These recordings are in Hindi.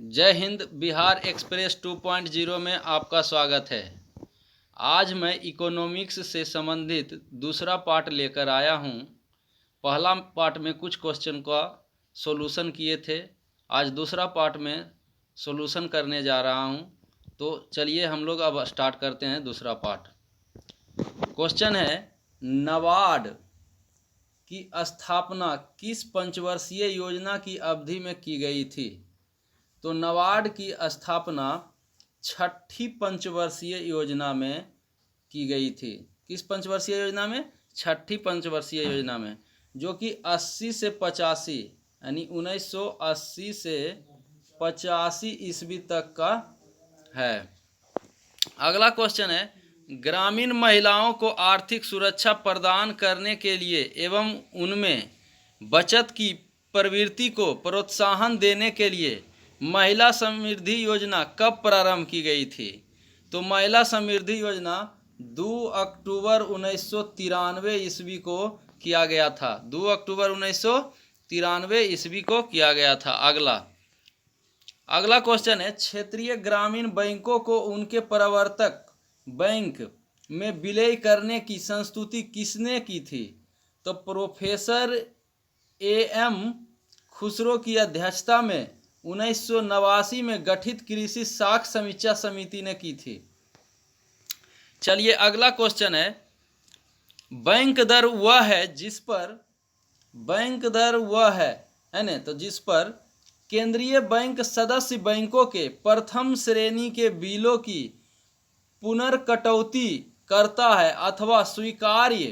जय हिंद। बिहार एक्सप्रेस 2.0 में आपका स्वागत है। आज मैं इकोनॉमिक्स से संबंधित दूसरा पार्ट लेकर आया हूं। पहला पार्ट में कुछ क्वेश्चन का सॉल्यूशन किए थे, आज दूसरा पार्ट में सॉल्यूशन करने जा रहा हूं। तो चलिए हम लोग अब स्टार्ट करते हैं दूसरा पार्ट। क्वेश्चन है, नाबार्ड की स्थापना किस पंचवर्षीय योजना की अवधि में की गई थी? तो नाबार्ड की स्थापना छठी पंचवर्षीय योजना में की गई थी। किस पंचवर्षीय योजना में? छठी पंचवर्षीय योजना में, जो कि 80 से 85 यानी 1980 से 85 ईस्वी तक का है। अगला क्वेश्चन है, ग्रामीण महिलाओं को आर्थिक सुरक्षा प्रदान करने के लिए एवं उनमें बचत की प्रवृत्ति को प्रोत्साहन देने के लिए महिला समृद्धि योजना कब प्रारंभ की गई थी? तो महिला समृद्धि योजना 2 अक्टूबर 1993 ईस्वी को किया गया था। 2 अक्टूबर 1993 ईस्वी को किया गया था। अगला क्वेश्चन है, क्षेत्रीय ग्रामीण बैंकों को उनके प्रवर्तक बैंक में विलय करने की संस्तुति किसने की थी? तो प्रोफेसर A.M. खुसरो की अध्यक्षता में 1989 में गठित कृषि साख समीक्षा समिति ने की थी। चलिए अगला क्वेश्चन है, बैंक दर वह है जिस पर केंद्रीय बैंक सदस्य बैंकों के प्रथम श्रेणी के बिलों की पुनर्कटौती करता है अथवा स्वीकार्य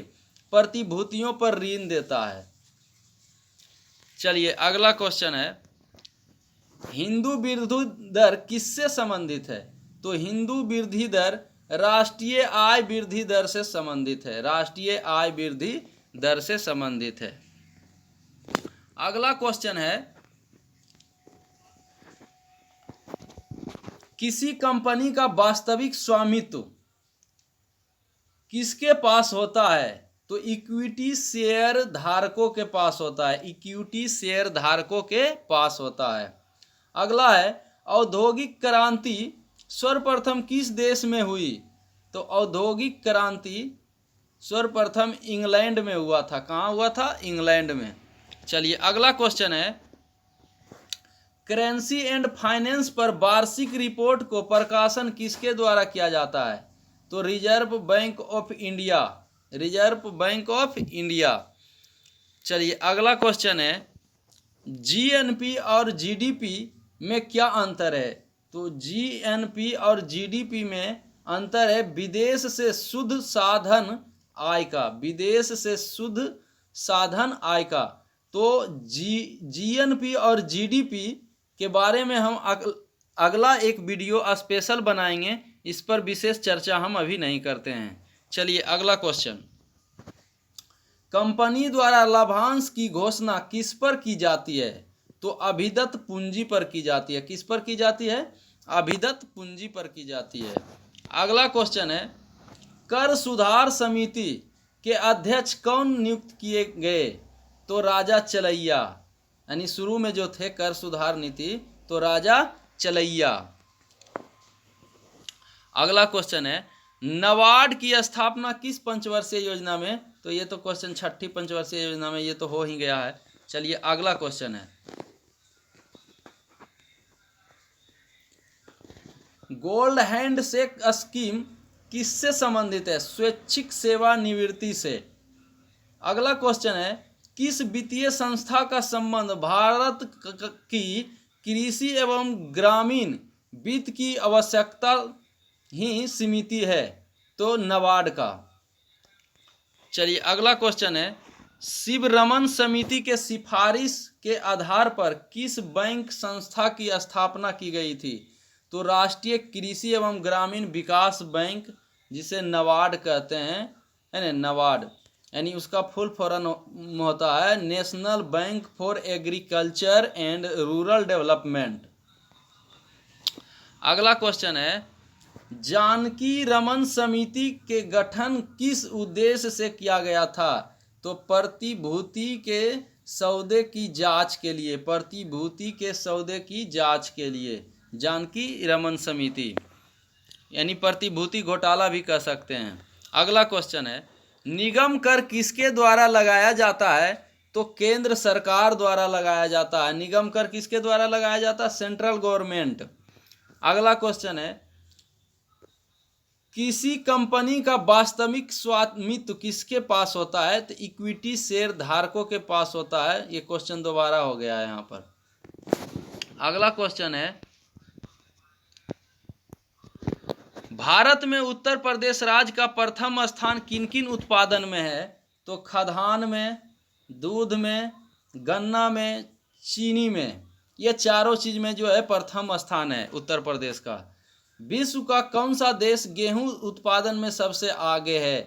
प्रतिभूतियों पर ऋण देता है। चलिए अगला क्वेश्चन है, हिंदू वृद्धि दर किससे संबंधित है? तो हिंदू वृद्धि दर राष्ट्रीय आय वृद्धि दर से संबंधित है। राष्ट्रीय आय वृद्धि दर से संबंधित है। अगला क्वेश्चन है, किसी कंपनी का वास्तविक स्वामित्व किसके पास होता है? तो इक्विटी शेयर धारकों के पास होता है। इक्विटी शेयर धारकों के पास होता है। अगला है, औद्योगिक क्रांति सर्वप्रथम किस देश में हुई? तो औद्योगिक क्रांति सर्वप्रथम इंग्लैंड में हुआ था। कहाँ हुआ था? इंग्लैंड में। चलिए अगला क्वेश्चन है, करेंसी एंड फाइनेंस पर वार्षिक रिपोर्ट को प्रकाशन किसके द्वारा किया जाता है? तो reserve bank of India. Reserve bank of India. चलिए अगला क्वेश्चन है, जीएनपी और जीडीपी में क्या अंतर है? तो जीएनपी और जीडीपी में अंतर है विदेश से शुद्ध साधन आय का। विदेश से शुद्ध साधन आय का। तो जीएनपी और जीडीपी के बारे में हम अगला एक वीडियो स्पेशल बनाएंगे। इस पर विशेष चर्चा हम अभी नहीं करते हैं। चलिए अगला क्वेश्चन, कंपनी द्वारा लाभांश की घोषणा किस पर की जाती है? तो अभिदत्त पूंजी पर की जाती है। किस पर की जाती है? अभिदत्त पूंजी पर की जाती है। अगला क्वेश्चन है, कर सुधार समिति के अध्यक्ष कौन नियुक्त किए गए? तो राजा चलैया। यानी शुरू में जो थे कर सुधार नीति, तो राजा चलैया। अगला क्वेश्चन है, नाबार्ड की स्थापना किस पंचवर्षीय योजना में? तो ये तो क्वेश्चन छठी पंचवर्षीय योजना में, ये तो हो ही गया है। चलिए अगला क्वेश्चन है, गोल्ड हैंड शेक स्कीम किससे संबंधित है? स्वैच्छिक सेवानिवृत्ति से। अगला क्वेश्चन है, किस वित्तीय संस्था का संबंध भारत की कृषि एवं ग्रामीण वित्त की आवश्यकता ही समिति है? तो नाबार्ड का। चलिए अगला क्वेश्चन है, शिवरमन समिति के सिफारिश के आधार पर किस बैंक संस्था की स्थापना की गई थी? तो राष्ट्रीय कृषि एवं ग्रामीण विकास बैंक, जिसे नाबार्ड कहते हैं, है ना। नाबार्ड यानी उसका फुल फॉर्म होता है national bank for agriculture and rural development. अगला क्वेश्चन है, जानकी रमन समिति के गठन किस उद्देश्य से किया गया था? तो प्रतिभूति के सौदे की जांच के लिए, प्रतिभूति के सौदे की जांच के लिए, जानकी रमन समिति, यानी प्रतिभूति घोटाला भी कह सकते हैं। अगला क्वेश्चन है, निगम कर किसके द्वारा लगाया जाता है? तो केंद्र सरकार द्वारा लगाया जाता है। निगम कर किसके द्वारा लगाया जाता है? Central government. अगला क्वेश्चन है, किसी कंपनी का वास्तविक स्वामित्व किसके पास होता है? तो इक्विटी शेयर धारकों के पास होता है। ये क्वेश्चन दोबारा हो गया है यहाँ पर। अगला क्वेश्चन है, भारत में उत्तर प्रदेश राज्य का प्रथम स्थान किन किन उत्पादन में है? तो खाद्यान्न में, दूध में, गन्ना में, चीनी में, ये चारों चीज में जो है प्रथम स्थान है उत्तर प्रदेश का। विश्व का कौन सा देश गेहूं उत्पादन में सबसे आगे है?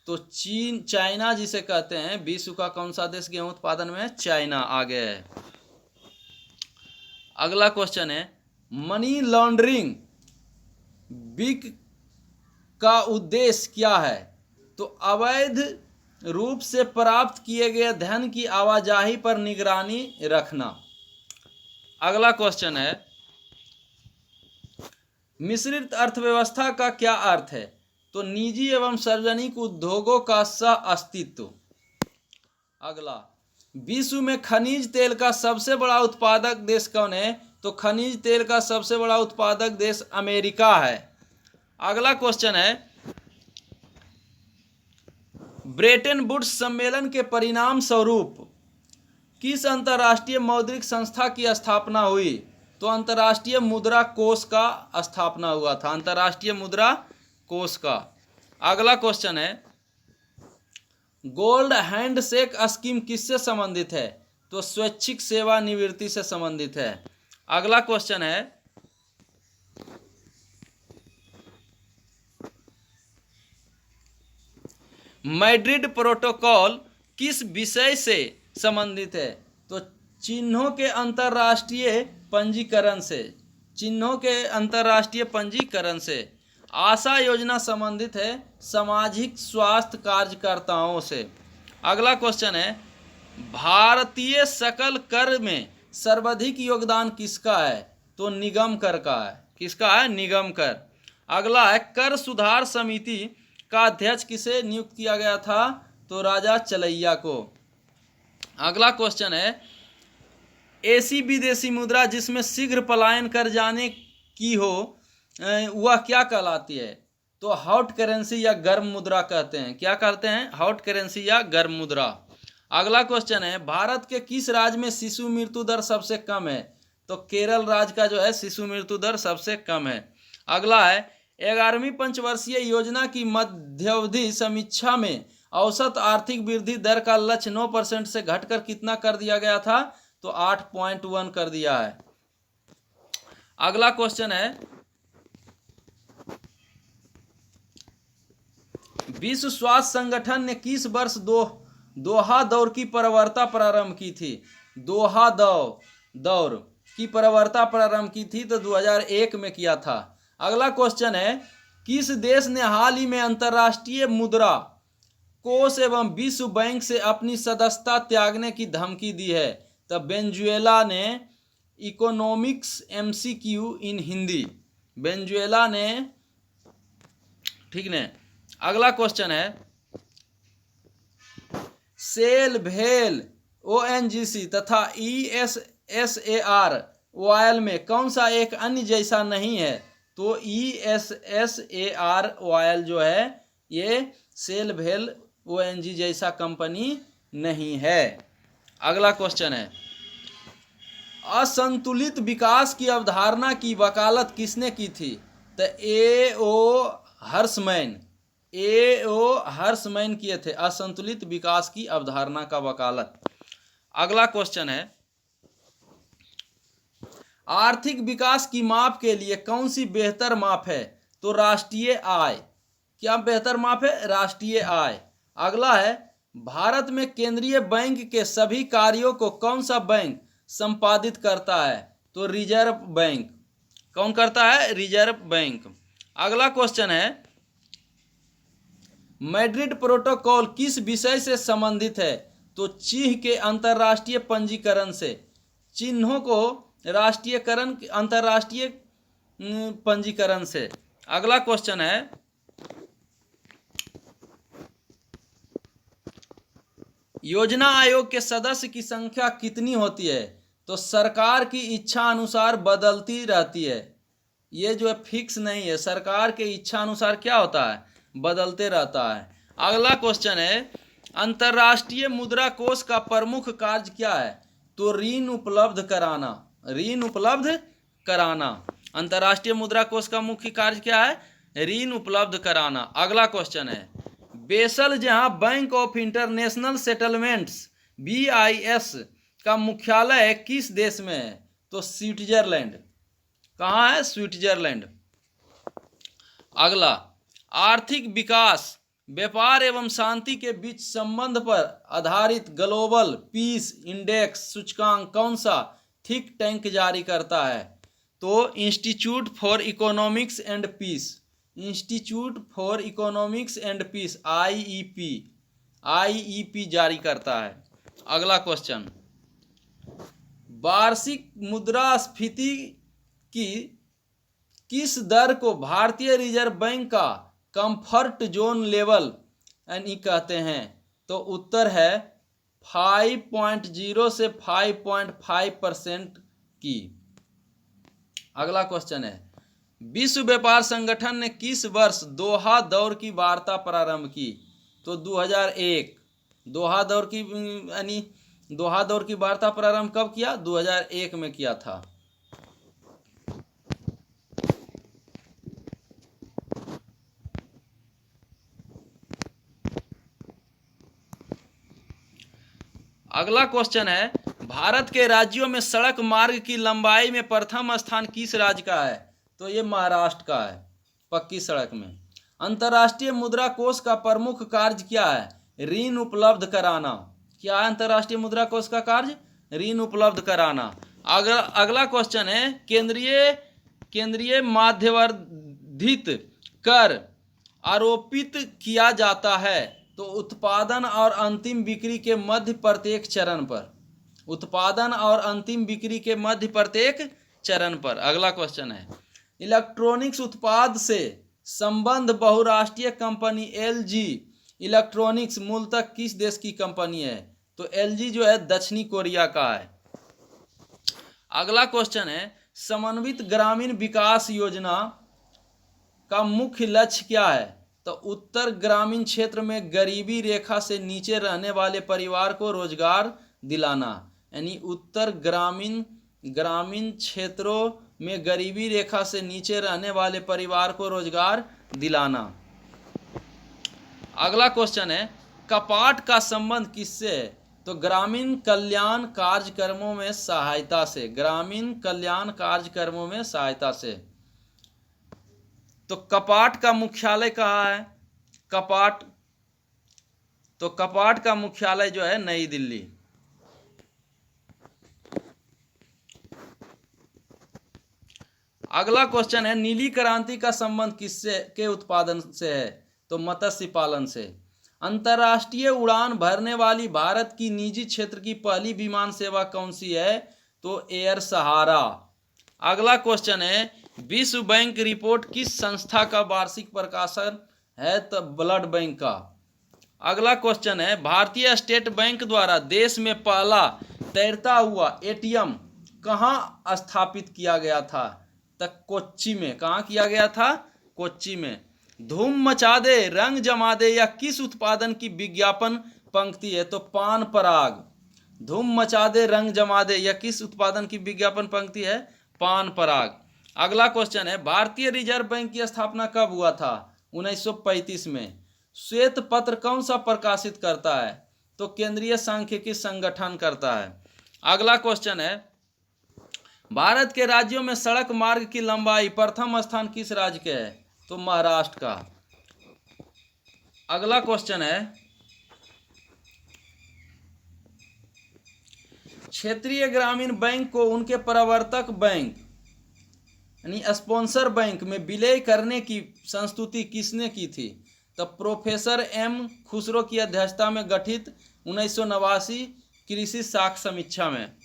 तो चाइना जिसे कहते हैं। विश्व का कौन सा देश गेहूं उत्पादन में? चाइना आगे है। अगला क्वेश्चन है, मनी लॉन्ड्रिंग बिग का उद्देश्य क्या है? तो अवैध रूप से प्राप्त किए गए धन की आवाजाही पर निगरानी रखना। अगला क्वेश्चन है, मिश्रित अर्थव्यवस्था का क्या अर्थ है? तो निजी एवं सार्वजनिक उद्योगों का सह अस्तित्व। अगला, विश्व में खनिज तेल का सबसे बड़ा उत्पादक देश कौन है? तो खनिज तेल का सबसे बड़ा उत्पादक देश अमेरिका है। अगला क्वेश्चन है, ब्रेटन वुड्स सम्मेलन के परिणाम स्वरूप किस अंतर्राष्ट्रीय मौद्रिक संस्था की स्थापना हुई? तो अंतर्राष्ट्रीय मुद्रा कोष का स्थापना हुआ था, अंतर्राष्ट्रीय मुद्रा कोष का। अगला क्वेश्चन है, गोल्ड हैंडशेक स्कीम किससे संबंधित है? तो स्वैच्छिक सेवानिवृत्ति से संबंधित है। अगला क्वेश्चन है, मैड्रिड प्रोटोकॉल किस विषय से संबंधित है? तो चिन्हों के अंतर्राष्ट्रीय पंजीकरण से, चिन्हों के अंतर्राष्ट्रीय पंजीकरण से। आशा योजना संबंधित है सामाजिक स्वास्थ्य कार्यकर्ताओं से। अगला क्वेश्चन है, भारतीय सकल कर में सर्वाधिक योगदान किसका है? तो निगम कर का है। किसका है? निगम कर। अगला है, कर सुधार समिति का अध्यक्ष किसे नियुक्त किया गया था? तो राजा चलैया को। अगला क्वेश्चन है, ऐसी विदेशी मुद्रा जिसमें शीघ्र पलायन कर जाने की हो वह क्या कहलाती है? तो हॉट करेंसी या गर्म मुद्रा कहते हैं। क्या कहते हैं? हॉट करेंसी या गर्म मुद्रा। अगला क्वेश्चन है, भारत के किस राज्य में शिशु मृत्यु दर सबसे कम है? तो केरल राज्य का जो है शिशु मृत्यु दर सबसे कम है। अगला है, 11वीं पंचवर्षीय योजना की मध्यावधि समीक्षा में औसत आर्थिक वृद्धि दर का लक्ष्य 9% से घटकर कितना कर दिया गया था? तो 8.1 कर दिया है। अगला क्वेश्चन है, विश्व स्वास्थ्य संगठन ने किस वर्ष दोहा दौर की प्रवृत्ता प्रारंभ की थी? दोहा दौर की प्रवृत्ता प्रारंभ की थी तो 2001 में किया था। अगला क्वेश्चन है, किस देश ने हाल ही में अंतर्राष्ट्रीय मुद्रा कोष एवं विश्व बैंक से अपनी सदस्यता त्यागने की धमकी दी है? तब वेनेजुएला ने। इकोनॉमिक्स MCQ इन हिंदी, वेनेजुएला ने। ठीक ने। अगला क्वेश्चन है, सेल, भेल, ONGC तथा ESSAR ऑयल में कौन सा एक अन्य जैसा नहीं है? तो ESSAR ऑयल जो है ये सेल, भेल, ONG जैसा कंपनी नहीं है। अगला क्वेश्चन है, असंतुलित विकास की अवधारणा की वकालत किसने की थी? तो A.O. हर्समैन किए थे असंतुलित विकास की अवधारणा का वकालत। अगला क्वेश्चन है, आर्थिक विकास की माप के लिए कौन सी बेहतर माप है? तो राष्ट्रीय आय। क्या बेहतर माप है? राष्ट्रीय आय। अगला है, भारत में केंद्रीय बैंक के सभी कार्यों को कौन सा बैंक संपादित करता है? तो रिजर्व बैंक। कौन करता है? Reserve bank. अगला क्वेश्चन है, मैड्रिड प्रोटोकॉल किस विषय से संबंधित है? तो चिह्न के अंतर्राष्ट्रीय पंजीकरण से, चिन्हों को राष्ट्रीयकरण अंतर्राष्ट्रीय पंजीकरण से। अगला क्वेश्चन है, योजना आयोग के सदस्य की संख्या कितनी होती है? तो सरकार की इच्छा अनुसार बदलती रहती है। ये जो है फिक्स नहीं है, सरकार के इच्छा अनुसार क्या होता है, बदलते रहता है। अगला क्वेश्चन है, अंतर्राष्ट्रीय मुद्रा कोष का प्रमुख कार्य क्या है? तो ऋण उपलब्ध कराना, ऋण उपलब्ध कराना। अंतर्राष्ट्रीय मुद्रा कोष का मुख्य कार्य क्या है? ऋण उपलब्ध कराना। अगला क्वेश्चन है, बेसल जहां bank of international settlements BIS का मुख्यालय किस देश में है? तो स्विट्जरलैंड। कहाँ है? स्विट्जरलैंड। अगला, आर्थिक विकास, व्यापार एवं शांति के बीच संबंध पर आधारित ग्लोबल पीस इंडेक्स सूचकांक कौन सा थिंक टैंक जारी करता है? तो Institute for Economics and Peace, Institute for Economics and Peace IEP जारी करता है। अगला क्वेश्चन, वार्षिक मुद्रास्फीति की किस दर को भारतीय रिजर्व बैंक का कंफर्ट जोन लेवल यानी कहते हैं? तो उत्तर है 5.0 से 5.5% की। अगला क्वेश्चन है, विश्व व्यापार संगठन ने किस वर्ष दोहा दौर की वार्ता प्रारंभ की? तो 2001। दोहा दौर की यानी दोहा दौर की वार्ता प्रारंभ कब किया? 2001 में किया था। अगला क्वेश्चन है, भारत के राज्यों में सड़क मार्ग की लंबाई में प्रथम स्थान किस राज्य का है? तो ये महाराष्ट्र का है, पक्की सड़क में। अंतर्राष्ट्रीय मुद्रा कोष का प्रमुख कार्य क्या है? ऋण उपलब्ध कराना। क्या है अंतर्राष्ट्रीय मुद्रा कोष का कार्य? ऋण उपलब्ध कराना। अगला क्वेश्चन है, केंद्रीय माध्यवर्धित कर आरोपित किया जाता है तो उत्पादन और अंतिम बिक्री के मध्य प्रत्येक चरण पर, उत्पादन और अंतिम बिक्री के मध्य प्रत्येक चरण पर। अगला क्वेश्चन है, इलेक्ट्रॉनिक्स उत्पाद से संबंध बहुराष्ट्रीय कंपनी LG इलेक्ट्रॉनिक्स मूलतः किस देश की कंपनी है? तो LG जो है दक्षिणी कोरिया का है। अगला क्वेश्चन है, समन्वित ग्रामीण विकास योजना का मुख्य लक्ष्य क्या है? तो उत्तर ग्रामीण क्षेत्र में गरीबी रेखा से नीचे रहने वाले परिवार को रोजगार दिलाना, यानी उत्तर ग्रामीण क्षेत्रों में गरीबी रेखा से नीचे रहने वाले परिवार को रोजगार दिलाना। अगला क्वेश्चन है, कपाट का संबंध किससे है? तो ग्रामीण कल्याण कार्यक्रमों में सहायता से, ग्रामीण कल्याण कार्यक्रमों में सहायता से। तो कपाट का मुख्यालय कहाँ है? कपाट का मुख्यालय जो है नई दिल्ली। अगला क्वेश्चन है, नीली क्रांति का संबंध किससे के उत्पादन से है? तो मत्स्य पालन से। अंतर्राष्ट्रीय उड़ान भरने वाली भारत की निजी क्षेत्र की पहली विमान सेवा कौन सी है? तो एयर सहारा। अगला क्वेश्चन है, विश्व बैंक रिपोर्ट किस संस्था का वार्षिक प्रकाशन है? तो ब्लड बैंक का। अगला क्वेश्चन है, भारतीय स्टेट बैंक द्वारा देश में पहला तैरता हुआ ATM कहाँ स्थापित किया गया था? तक कोच्चि में। कहाँ किया गया था? कोच्चि में। धूम मचा दे रंग जमा दे या किस उत्पादन की विज्ञापन पंक्ति है? तो पान पराग। धूम मचा दे रंग जमा दे या किस उत्पादन की विज्ञापन पंक्ति है? पान पराग। अगला क्वेश्चन है, भारतीय रिजर्व बैंक की स्थापना कब हुआ था? 1935 में। श्वेत पत्र कौन सा प्रकाशित करता है? तो केंद्रीय सांख्यिकी संगठन करता है। अगला क्वेश्चन है, भारत के राज्यों में सड़क मार्ग की लंबाई प्रथम स्थान किस राज्य के है? तो महाराष्ट्र का। अगला क्वेश्चन है, क्षेत्रीय ग्रामीण बैंक को उनके प्रवर्तक बैंक यानी स्पॉन्सर बैंक में विलय करने की संस्तुति किसने की थी? तो प्रोफेसर M खुसरो की अध्यक्षता में गठित 1989 कृषि साख समीक्षा में।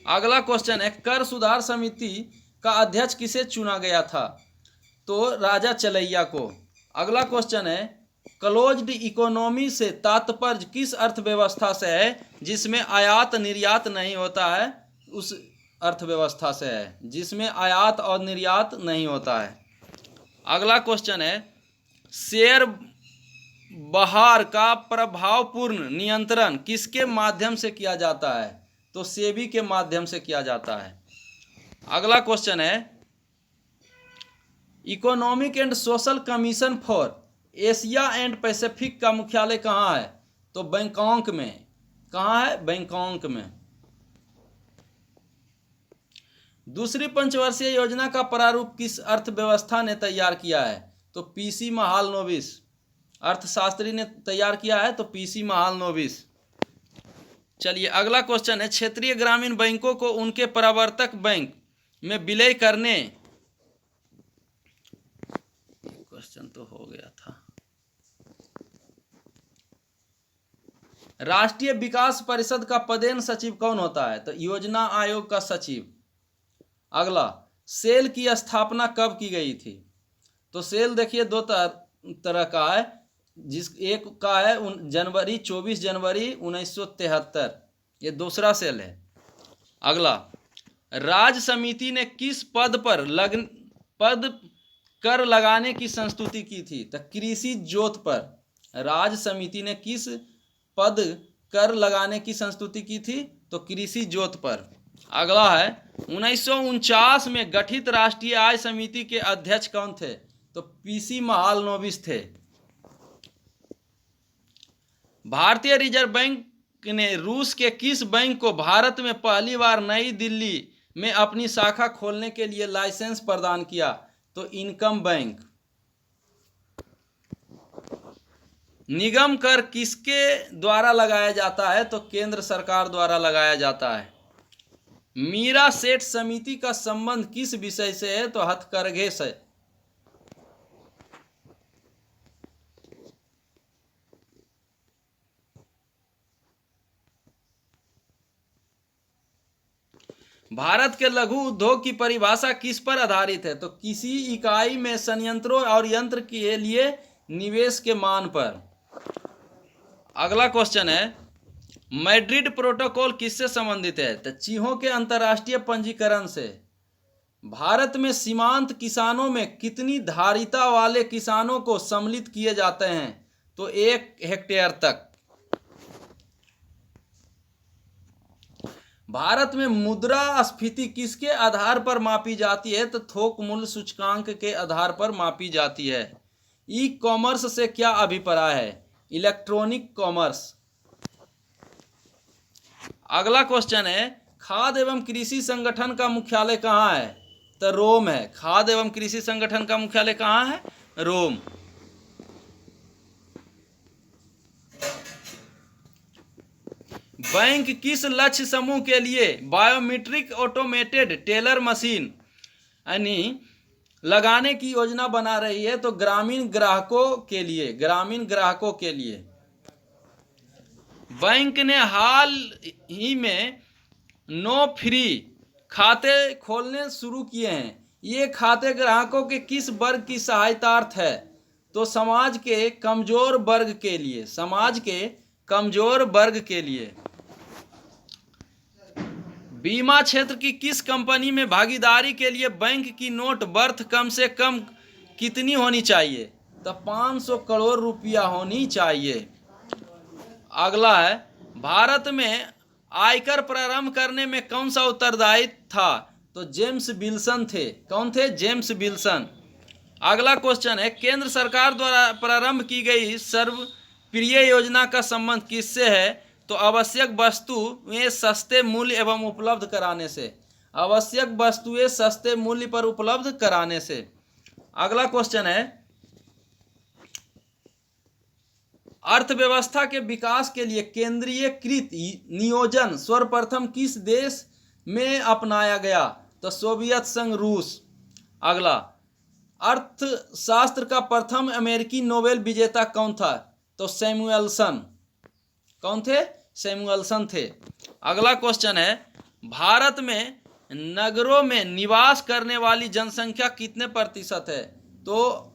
अगला क्वेश्चन है, कर सुधार समिति का अध्यक्ष किसे चुना गया था? तो राजा चलैया को। अगला क्वेश्चन है, क्लोज्ड इकोनॉमी से तात्पर्य किस अर्थव्यवस्था से है जिसमें आयात निर्यात नहीं होता है? उस अर्थव्यवस्था से है जिसमें आयात और निर्यात नहीं होता है। अगला क्वेश्चन है, शेयर बाजार का प्रभावपूर्ण नियंत्रण किसके माध्यम से किया जाता है? तो सेबी के माध्यम से किया जाता है। अगला क्वेश्चन है, economic and social commission for Asia and Pacific का मुख्यालय कहाँ है? तो बैंकॉक में। कहाँ है? बैंकॉक में। दूसरी पंचवर्षीय योजना का प्रारूप किस अर्थव्यवस्था ने तैयार किया है? तो पीसी महालनोबिस अर्थशास्त्री ने तैयार किया है, तो पीसी महालनोबिस। चलिए अगला क्वेश्चन है, क्षेत्रीय ग्रामीण बैंकों को उनके प्रवर्तक बैंक में विलय करने, क्वेश्चन तो हो गया था। राष्ट्रीय विकास परिषद का पदेन सचिव कौन होता है? तो योजना आयोग का सचिव। अगला, सेल की स्थापना कब की गई थी? तो सेल देखिए दो तरह का है, एक का है 24 जनवरी 1973, ये दूसरा सेल है। अगला, राज्य समिति ने किस पद कर लगाने की संस्तुति की थी? तो कृषि जोत पर। राज्य समिति ने किस पद कर लगाने की संस्तुति की थी? तो कृषि जोत पर। अगला है, 1949 में गठित राष्ट्रीय आय समिति के अध्यक्ष कौन थे? तो पीसी महालनोबिस थे। भारतीय रिजर्व बैंक ने रूस के किस बैंक को भारत में पहली बार नई दिल्ली में अपनी शाखा खोलने के लिए लाइसेंस प्रदान किया? तो इनकम बैंक। निगम कर किसके द्वारा लगाया जाता है? तो केंद्र सरकार द्वारा लगाया जाता है। मीरा सेठ समिति का संबंध किस विषय से है? तो हथकरघे से। भारत के लघु उद्योग की परिभाषा किस पर आधारित है? तो किसी इकाई में संयंत्रों और यंत्र के लिए निवेश के मान पर। अगला क्वेश्चन है, मैड्रिड प्रोटोकॉल किससे संबंधित है? तो चीहों के अंतर्राष्ट्रीय पंजीकरण से। भारत में सीमांत किसानों में कितनी धारिता वाले किसानों को सम्मिलित किए जाते हैं? तो 1 हेक्टेयर तक। भारत में मुद्रास्फीति किसके आधार पर मापी जाती है? तो थोक मूल्य सूचकांक के आधार पर मापी जाती है। ई कॉमर्स से क्या अभिप्राय है? Electronic commerce. अगला क्वेश्चन है, खाद्य एवं कृषि संगठन का मुख्यालय कहाँ है? तो रोम है। खाद्य एवं कृषि संगठन का मुख्यालय कहाँ है? रोम। बैंक किस लक्ष्य समूह के लिए बायोमेट्रिक ऑटोमेटेड टेलर मशीन यानी लगाने की योजना बना रही है? तो ग्रामीण ग्राहकों के लिए। ग्रामीण ग्राहकों के लिए। बैंक ने हाल ही में नो फ्री खाते खोलने शुरू किए हैं। ये खाते ग्राहकों के किस वर्ग की सहायतार्थ है? तो समाज के कमजोर वर्ग के लिए। समाज के कमजोर वर्ग के लिए। बीमा क्षेत्र की किस कंपनी में भागीदारी के लिए बैंक की नोट वर्थ कम से कम कितनी होनी चाहिए? तो 500 करोड़ रुपया होनी चाहिए। अगला है, भारत में आयकर प्रारंभ करने में कौन सा उत्तरदायी था? तो जेम्स विल्सन थे। कौन थे? James Wilson. अगला क्वेश्चन है, केंद्र सरकार द्वारा प्रारंभ की गई सर्वप्रिय योजना का संबंध किससे है? तो आवश्यक वस्तुएं सस्ते मूल्य एवं उपलब्ध कराने से। आवश्यक वस्तुएं सस्ते मूल्य पर उपलब्ध कराने से। अगला क्वेश्चन है, अर्थव्यवस्था के विकास के लिए केंद्रीयकृत नियोजन सर्वप्रथम किस देश में अपनाया गया? तो सोवियत संघ रूस। अगला, अर्थशास्त्र का प्रथम अमेरिकी नोबेल विजेता कौन था? तो सैमुअलसन। कौन थे? सैमुअलसन थे। अगला क्वेश्चन है, भारत में नगरों में निवास करने वाली जनसंख्या कितने प्रतिशत है? तो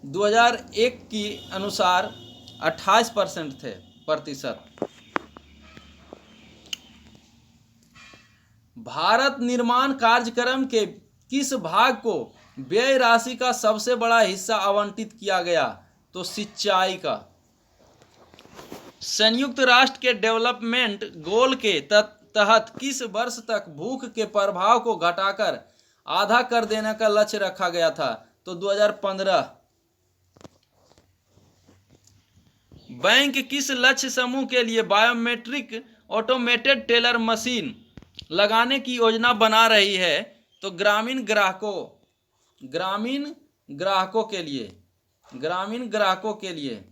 2001 की अनुसार 28% थे प्रतिशत। भारत निर्माण कार्यक्रम के किस भाग को व्यय राशि का सबसे बड़ा हिस्सा आवंटित किया गया? तो सिंचाई का। संयुक्त राष्ट्र के डेवलपमेंट गोल के तहत किस वर्ष तक भूख के प्रभाव को घटाकर आधा कर देने का लक्ष्य रखा गया था? तो 2015। बैंक किस लक्ष्य समूह के लिए बायोमेट्रिक ऑटोमेटेड टेलर मशीन लगाने की योजना बना रही है? तो ग्रामीण ग्राहकों के लिए। ग्रामीण ग्राहकों के लिए।